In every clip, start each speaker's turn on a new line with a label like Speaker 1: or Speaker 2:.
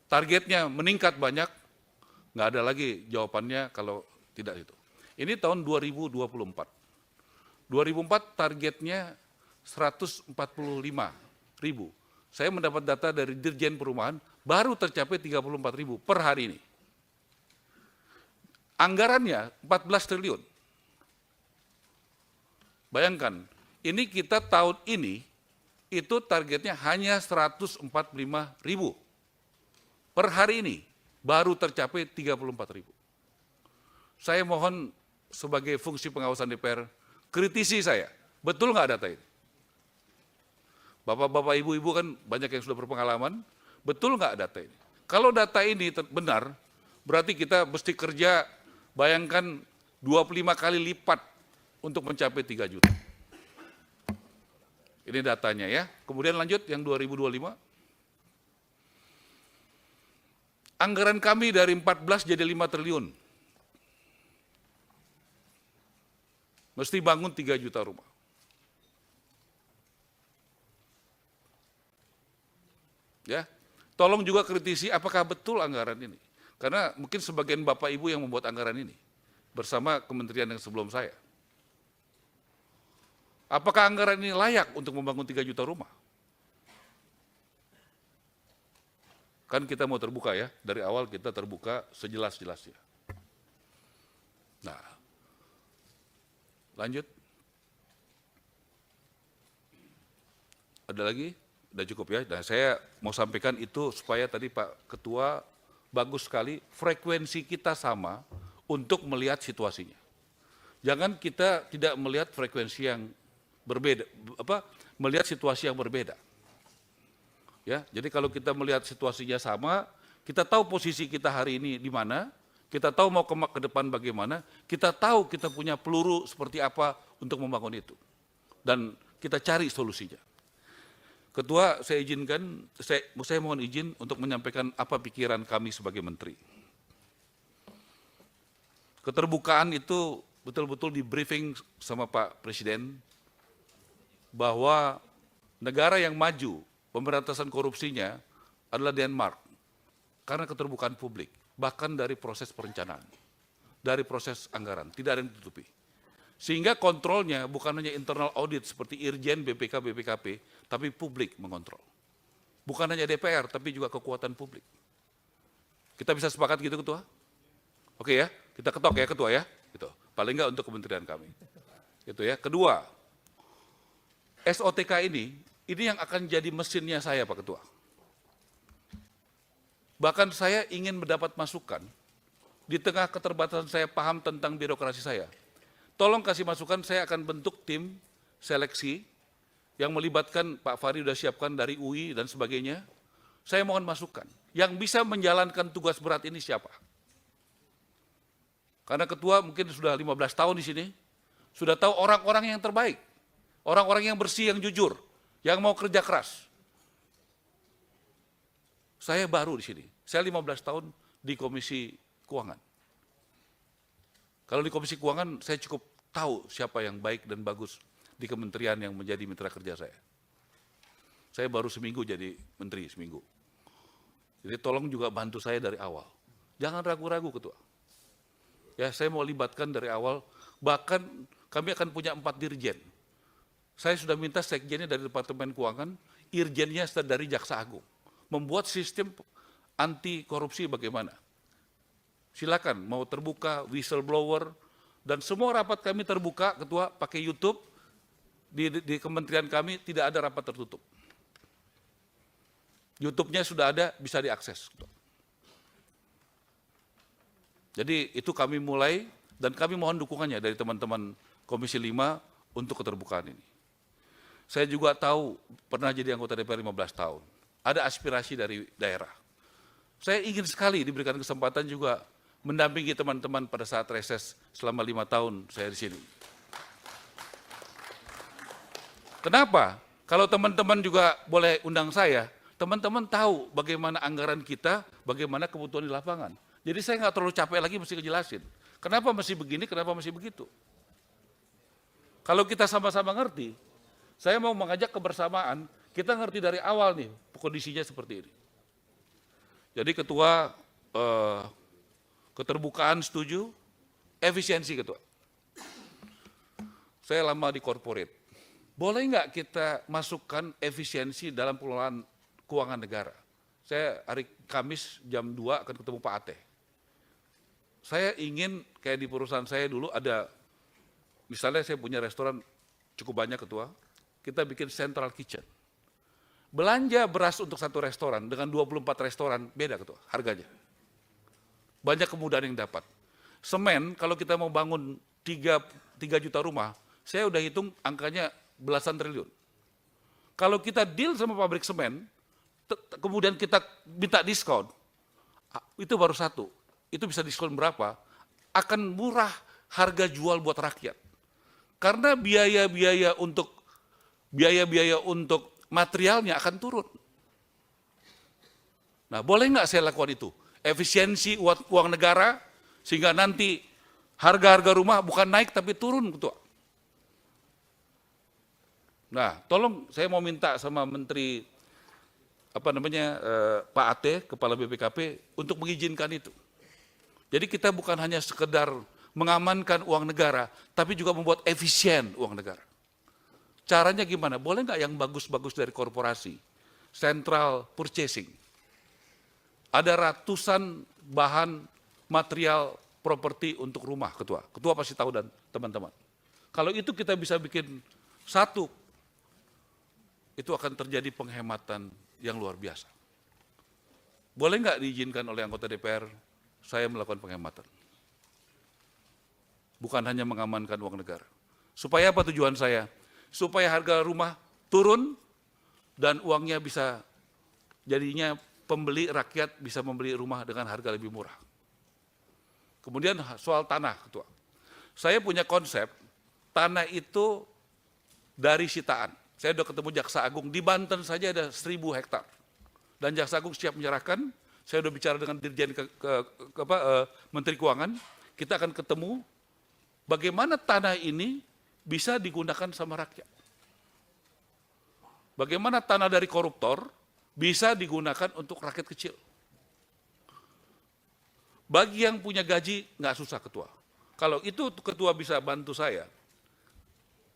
Speaker 1: targetnya meningkat banyak, nggak ada lagi jawabannya kalau tidak itu. Ini tahun 2024. 2004 targetnya 145.000. Saya mendapat data dari Dirjen Perumahan, baru tercapai 34.000 per hari ini. Anggarannya 14 triliun. Bayangkan, ini kita tahun ini, itu targetnya hanya 145.000. Per hari ini, baru tercapai 34.000. Saya mohon sebagai fungsi pengawasan DPR, kritisi saya, betul nggak data ini? Bapak-bapak, ibu-ibu kan banyak yang sudah berpengalaman, betul nggak data ini? Kalau data ini benar, berarti kita mesti kerja, bayangkan 25 kali lipat untuk mencapai 3 juta. Ini datanya ya. Kemudian lanjut yang 2025. Anggaran kami dari 14 jadi 5 triliun. Mesti bangun 3 juta rumah. Ya, tolong juga kritisi apakah betul anggaran ini. Karena mungkin sebagian Bapak Ibu yang membuat anggaran ini bersama kementerian yang sebelum saya. Apakah anggaran ini layak untuk membangun 3 juta rumah? Kan kita mau terbuka ya, dari awal kita terbuka sejelas-jelasnya. Nah, lanjut. Ada lagi? Udah cukup ya. Dan saya mau sampaikan itu supaya tadi Pak Ketua bagus sekali, frekuensi kita sama untuk melihat situasinya. Jangan kita tidak melihat frekuensi yang berbeda, melihat situasi yang berbeda. Ya, jadi kalau kita melihat situasinya sama, kita tahu posisi kita hari ini di mana, kita tahu mau ke depan bagaimana, kita tahu kita punya peluru seperti apa untuk membangun itu. Dan kita cari solusinya. Ketua, saya izinkan, saya mohon izin untuk menyampaikan apa pikiran kami sebagai menteri. Keterbukaan itu betul-betul di briefing sama Pak Presiden bahwa negara yang maju pemberantasan korupsinya adalah Denmark karena keterbukaan publik, bahkan dari proses perencanaan, dari proses anggaran, tidak ada yang ditutupi. Sehingga kontrolnya bukan hanya internal audit seperti Irjen, BPK, BPKP, tapi publik mengontrol. Bukan hanya DPR, tapi juga kekuatan publik. Kita bisa sepakat gitu, Ketua? Oke ya, kita ketok ya, Ketua ya. Gitu. Paling enggak untuk kementerian kami. Gitu ya. Kedua, SOTK ini yang akan jadi mesinnya saya, Pak Ketua. Bahkan saya ingin mendapat masukan, di tengah keterbatasan saya paham tentang birokrasi saya. Tolong kasih masukan, saya akan bentuk tim seleksi yang melibatkan Pak Fahri sudah siapkan dari UI dan sebagainya. Saya mohon masukan. Yang bisa menjalankan tugas berat ini siapa? Karena Ketua mungkin sudah 15 tahun di sini, sudah tahu orang-orang yang terbaik, orang-orang yang bersih, yang jujur, yang mau kerja keras. Saya baru di sini, saya 15 tahun di Komisi Keuangan. Kalau di Komisi Keuangan, saya cukup tahu siapa yang baik dan bagus di kementerian yang menjadi mitra kerja saya. Saya baru seminggu jadi menteri, seminggu. Jadi tolong juga bantu saya dari awal. Jangan ragu-ragu, Ketua. Ya, saya mau libatkan dari awal, bahkan kami akan punya 4 dirjen. Saya sudah minta sekjennya dari Departemen Keuangan, irjennya dari Jaksa Agung. Membuat sistem anti korupsi bagaimana. Silakan, mau terbuka, whistleblower, dan semua rapat kami terbuka, Ketua, pakai YouTube, di kementerian kami tidak ada rapat tertutup. YouTube-nya sudah ada, bisa diakses. Jadi itu kami mulai, dan kami mohon dukungannya dari teman-teman Komisi 5 untuk keterbukaan ini. Saya juga tahu, pernah jadi anggota DPR 15 tahun, ada aspirasi dari daerah. Saya ingin sekali diberikan kesempatan juga mendampingi teman-teman pada saat reses selama 5 tahun saya di sini. Kenapa? Kalau teman-teman juga boleh undang saya, teman-teman tahu bagaimana anggaran kita, bagaimana kebutuhan di lapangan. Jadi saya nggak terlalu capek lagi mesti ngejelasin. Kenapa masih begini, kenapa masih begitu. Kalau kita sama-sama ngerti, saya mau mengajak kebersamaan, kita ngerti dari awal nih kondisinya seperti ini. Jadi ketua keterbukaan setuju, efisiensi ketua. Saya lama di corporate. Boleh nggak kita masukkan efisiensi dalam pengelolaan keuangan negara? Saya hari Kamis jam 2 akan ketemu Pak Ate. Saya ingin kayak di perusahaan saya dulu ada, misalnya saya punya restoran cukup banyak ketua, kita bikin central kitchen. Belanja beras untuk satu restoran dengan 24 restoran beda ketua harganya. Banyak kemudahan yang dapat. Semen kalau kita mau bangun 3 juta rumah, saya udah hitung angkanya belasan triliun. Kalau kita deal sama pabrik semen, kemudian kita minta diskon, itu baru satu. Itu bisa diskon berapa? Akan murah harga jual buat rakyat. Karena biaya-biaya untuk materialnya akan turun. Nah, boleh nggak saya lakukan itu? Efisiensi uang negara, sehingga nanti harga-harga rumah bukan naik tapi turun, ketua. Nah, tolong saya mau minta sama Menteri Pak Ate, Kepala BPKP, untuk mengizinkan itu. Jadi kita bukan hanya sekedar mengamankan uang negara, tapi juga membuat efisien uang negara. Caranya gimana? Boleh nggak yang bagus-bagus dari korporasi? Central purchasing. Ada ratusan bahan material properti untuk rumah, ketua. Ketua pasti tahu dan teman-teman. Kalau itu kita bisa bikin satu, itu akan terjadi penghematan yang luar biasa. Boleh nggak diizinkan oleh anggota DPR saya melakukan penghematan? Bukan hanya mengamankan uang negara. Supaya apa tujuan saya? Supaya harga rumah turun dan uangnya bisa, jadinya pembeli rakyat bisa membeli rumah dengan harga lebih murah. Kemudian soal tanah, ketua. Saya punya konsep, tanah itu dari sitaan. Saya sudah ketemu Jaksa Agung, di Banten saja ada 1.000 hektar. Dan Jaksa Agung siap menyerahkan, saya sudah bicara dengan Dirjen Menteri Keuangan, kita akan ketemu bagaimana tanah ini bisa digunakan sama rakyat. Bagaimana tanah dari koruptor bisa digunakan untuk rakyat kecil. Bagi yang punya gaji, nggak susah ketua. Kalau itu ketua bisa bantu saya,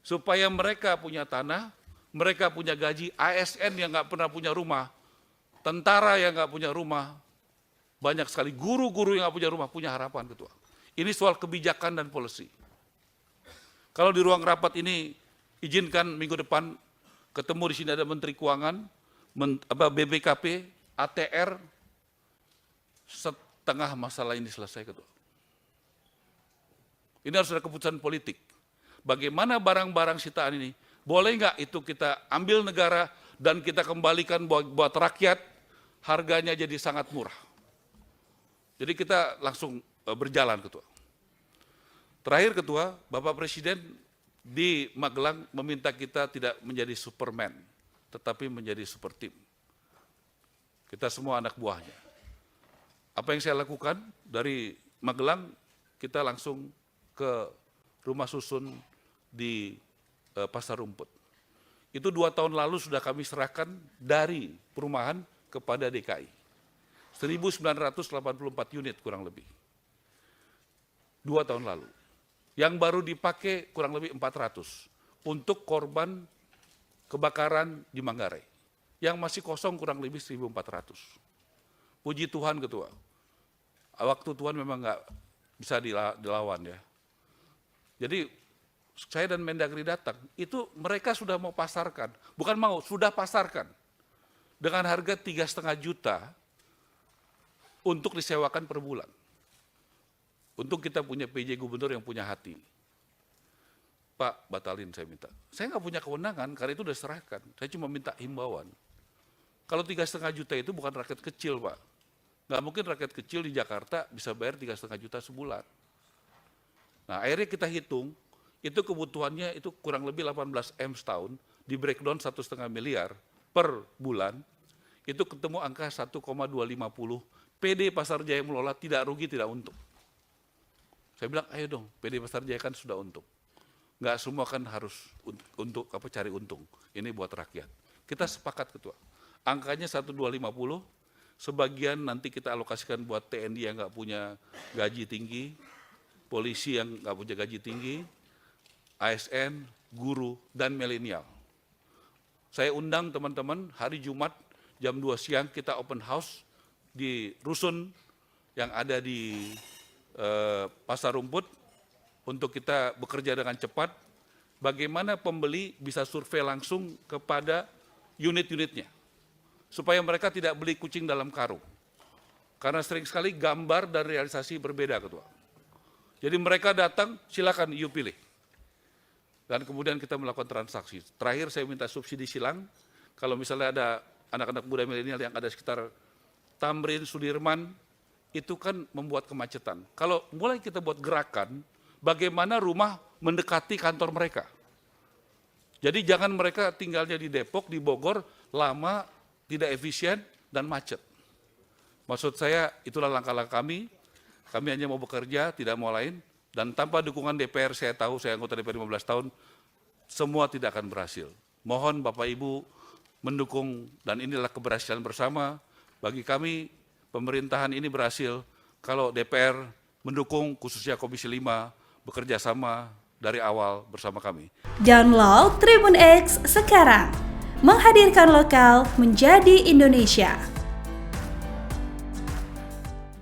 Speaker 1: supaya mereka punya tanah, mereka punya gaji, ASN yang nggak pernah punya rumah, tentara yang nggak punya rumah, banyak sekali guru-guru yang nggak punya rumah, punya harapan ketua. Ini soal kebijakan dan policy. Kalau di ruang rapat ini, izinkan minggu depan ketemu di sini ada Menteri Keuangan, BPKP, ATR, setengah masalah ini selesai ketua. Ini harus ada keputusan politik. Bagaimana barang-barang sitaan ini, boleh nggak itu kita ambil negara dan kita kembalikan buat rakyat, harganya jadi sangat murah. Jadi kita langsung berjalan ketua. Terakhir ketua, Bapak Presiden di Magelang meminta kita tidak menjadi Superman, tetapi menjadi super team. Kita semua anak buahnya. Apa yang saya lakukan dari Magelang, kita langsung ke rumah susun di Pasar Rumput. Itu 2 tahun lalu sudah kami serahkan dari perumahan kepada DKI. 1.984 unit kurang lebih. 2 tahun lalu. Yang baru dipakai kurang lebih 400 untuk korban kebakaran di Manggarai. Yang masih kosong kurang lebih 1.400. Puji Tuhan ketua, waktu Tuhan memang nggak bisa dilawan ya. Jadi saya dan Mendagri datang, itu mereka sudah mau pasarkan, bukan mau, sudah pasarkan dengan harga 3,5 juta untuk disewakan per bulan. Untung kita punya PJ Gubernur yang punya hati. Pak, batalin saya minta. Saya nggak punya kewenangan, karena itu sudah serahkan. Saya cuma minta himbauan. Kalau 3,5 juta itu bukan rakyat kecil, Pak. Nggak mungkin rakyat kecil di Jakarta bisa bayar 3,5 juta sebulan. Nah, akhirnya kita hitung, itu kebutuhannya itu kurang lebih 18 M setahun, di breakdown 1,5 miliar per bulan, itu ketemu angka 1,250. PD Pasar Jaya mengelola tidak rugi, tidak untung. Saya bilang, ayo dong, PD Pasar Jaya kan sudah untung. Nggak semua kan harus untuk cari untung. Ini buat rakyat. Kita sepakat ketua. Angkanya 1,250, sebagian nanti kita alokasikan buat TNI yang nggak punya gaji tinggi, polisi yang nggak punya gaji tinggi, ASN, guru, dan milenial. Saya undang teman-teman hari Jumat jam 2 siang kita open house di Rusun yang ada di Pasar Rumput untuk kita bekerja dengan cepat, bagaimana pembeli bisa survei langsung kepada unit-unitnya, supaya mereka tidak beli kucing dalam karung. Karena sering sekali gambar dan realisasi berbeda, Ketua. Jadi mereka datang, silakan you pilih. Dan kemudian kita melakukan transaksi. Terakhir saya minta subsidi silang, kalau misalnya ada anak-anak muda milenial yang ada sekitar Tamrin, Sudirman, itu kan membuat kemacetan. Kalau mulai kita buat gerakan, bagaimana rumah mendekati kantor mereka. Jadi jangan mereka tinggalnya di Depok, di Bogor, lama, tidak efisien, dan macet. Maksud saya, itulah langkah-langkah kami hanya mau bekerja, tidak mau lain, dan tanpa dukungan DPR, saya tahu, saya anggota DPR 15 tahun, semua tidak akan berhasil. Mohon Bapak Ibu mendukung, dan inilah keberhasilan bersama. Bagi kami, pemerintahan ini berhasil kalau DPR mendukung, khususnya Komisi 5, bekerja sama dari awal bersama kami.
Speaker 2: Download Tribun X sekarang, menghadirkan lokal menjadi Indonesia.